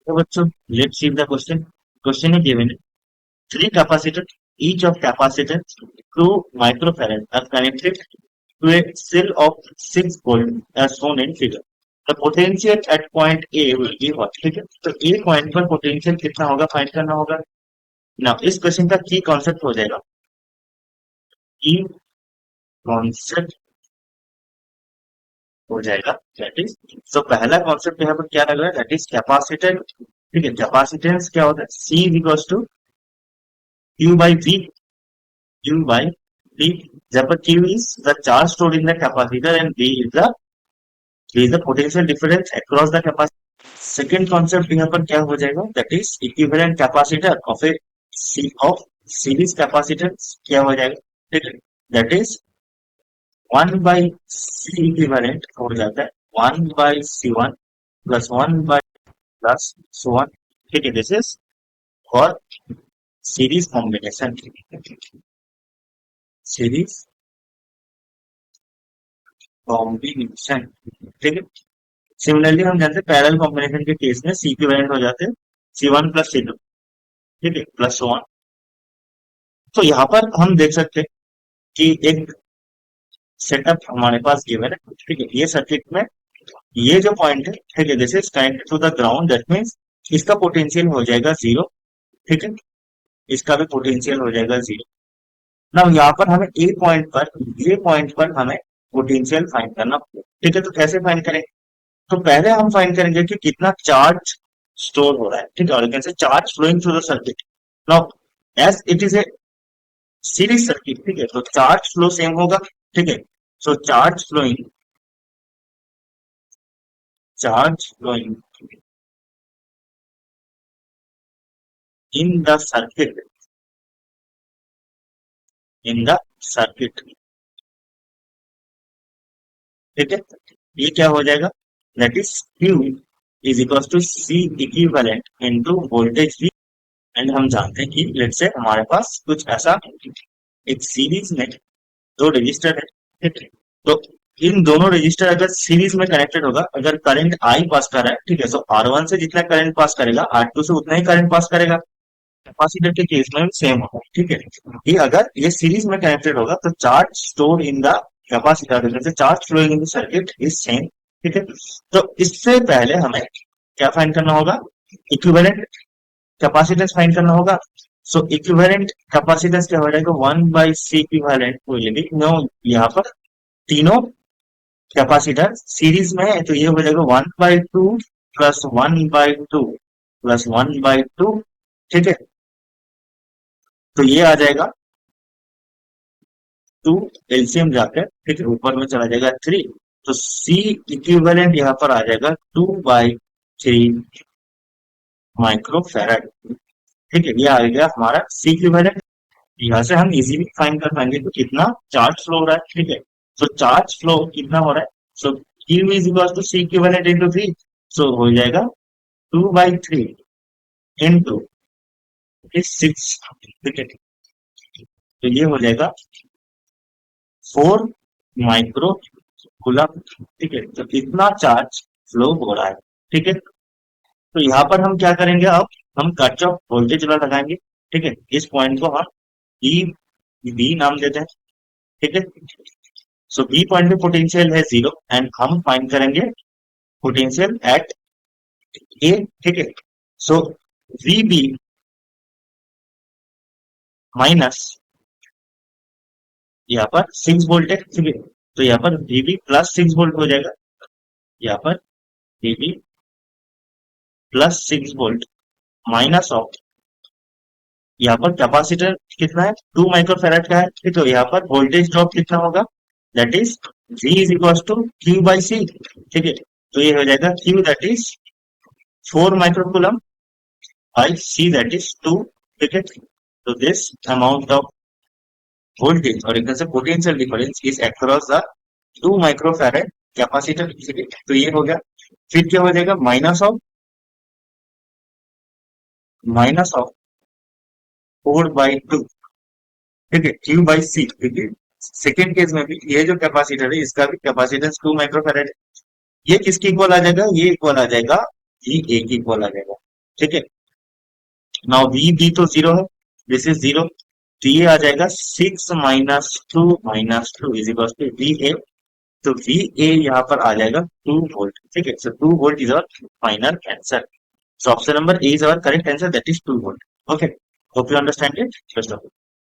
तो बच्चों, let's see the question. Question है given. Three capacitors, each of capacitance 2 microfarad, are connected to a cell of 6 volt as shown in figure. The potential at point A will be what? ठीक है, तो A point पर potential कितना होगा find करना होगा ना. इस क्वेश्चन का की कॉन्सेप्ट हो जाएगा. की कॉन्सेप्ट हो जाएगा दैट इज, सो पहला कॉन्सेप्ट यहाँ पर क्या लग रहा है, दैट इज कैपेसिटर. ठीक है, कैपेसिटेंस क्या होता है, C equals to Q by V. Q by V. जब Q is the charge stored in the capacitor and V is the potential difference across the capacitor. Second concept यहाँ पर क्या हो जाएगा, that is equivalent capacitor of a of series capacitance क्या हो जाएगा. ठीक है, that is 1 by C equivalent हो जाता है 1 by C1 plus 1 by plus so on. ठीक है, this is for series combination. series combination. ठीक है, सिमिलरली हम जानते हैं पैरेलल कॉम्बिनेशन के केस में सी इक्विवेलेंट हो जाते हैं C1 प्लस C2. ठीक है, प्लस वन. तो यहाँ पर हम देख सकते हैं कि एक सेटअप हमारे पास गिवन है. ठीक है, ये सर्किट में ये जो पॉइंट है, ठीक है, this is connected to the ground, that means इसका पोटेंशियल हो जाएगा जीरो. ठीक है, इसका भी पोटेंशियल हो जाएगा जीरो. ना यहाँ पर हमें ए पॉइंट पर, ये पॉइंट पर हमें पोटेंशियल फाइंड करना होगा. ठीक है, तो कैसे फाइंड करें, तो पहले हम फाइंड करेंगे कि कितना चार्ज स्टोर हो रहा है. ठीक है, और कैसे charge flowing through the circuit. Now as it is a series circuit, ठीक है, तो चार्ज फ्लो सेम होगा. ठीक है, so charge flowing in the circuit in the circuit. ठीक है, ये क्या हो जाएगा, that is Q is equal to C equivalent into voltage V. And हम जानते हैं कि लेट्स से हमारे पास कुछ ऐसा एक सीरीज में दो रजिस्टर है. ठीक है, तो इन दोनों रजिस्टर अगर सीरीज में कनेक्टेड होगा, अगर करंट आई पास कर रहा है, ठीक है, तो R1 से जितना करंट पास करेगा R2 से उतना ही करंट पास करेगा. कैपेसिटर के केस में सेम होगा. ठीक है, ये अगर ये सीरीज में कनेक्टेड होगा तो charge store in the capacitor, जैसे charge flowing in the circuit is same. ठीक है, तो इससे पहले हमें क्या फाइंड करना होगा, इक्विवेलेंट कैपेसिटेंस फाइंड करना होगा. सो इक्विवेलेंट कैपेसिटेंस क्या हो जाएगा, 1 by C equivalent will be no. यहाँ पर तीनों कैपेसिटर सीरीज में है, तो ये हो जाएगा 1/2 प्लस 1/2 प्लस 1/2. ठीक है, तो ये आ जाएगा 2 एलसीएम जाकर, ठीक है, ऊपर में चला जाएगा 3. तो सी इक्विवेलेंट यहाँ पर आ जाएगा 2/3 माइक्रोफेराड. ठीक है, ये आ गया हमारा सी इक्विवेलेंट. यहाँ से हम इजीली फाइंड कर पाएंगे तो कितना चार्ज फ्लो हो रहा है. ठीक है, तो चार्ज फ्लो कितना हो रहा है, so Q is equal to C equivalent into 3. So हो जाएगा 2/3 इंटू 6. ठीक है, तो ये हो जाएगा 4 माइक्रो कूलम. ठीक है, तो इतना चार्ज फ्लो हो रहा है. ठीक है, तो यहाँ पर हम क्या करेंगे, अब हम किरचॉफ वोल्टेज लॉ लगाएंगे. ठीक है, इस पॉइंट को हम ई बी नाम देते हैं. ठीक है, सो बी पॉइंट पे पोटेंशियल है जीरो एंड हम फाइंड करेंगे पोटेंशियल एट ए. ठीक है, सो वी बी माइनस यहाँ पर 6 वोल्ट है. ठीक है, तो यहाँ पर वी बी प्लस 6 वोल्ट हो जाएगा. यहाँ पर V B plus 6 volt minus of, यहाँ पर कैपेसिटर कितना है 2 माइक्रोफेराड का है. ठीक है, तो यहाँ पर वोल्टेज ड्रॉप कितना होगा, that is V is equal to Q by C. ठीक है, तो ये हो जाएगा Q that is 4 microcoulomb by C that is 2. ठीक है, तो दिस अमाउंट ऑफ वोल्टेज और एक से potential difference is across the 2 microfarad capacitor. ठीक है, तो ये हो गया. फिर क्या हो जाएगा, माइनस ऑफ 4/2. ठीक है, Q बाई सी. ठीक है, सेकेंड केस में भी ये जो कैपेसिटर है इसका भी कैपेसिटेंस 2 माइक्रोफेराड है. ये किसकी इक्वल आ जाएगा, ये इक्वल आ जाएगा ये ए की इक्वल आ जाएगा. ठीक है। नाउ वी बी तो जीरो है, दिस इज जीरो, तो ये आ जाएगा 6 - 2 - 2 is equal to V A. तो वी ए यहाँ पर आ जाएगा 2 वोल्ट, ठीक है। सो 2 volt is our final answer. So option number A is our correct answer, that is 2 volt. Okay. Hope you understand it. First of all.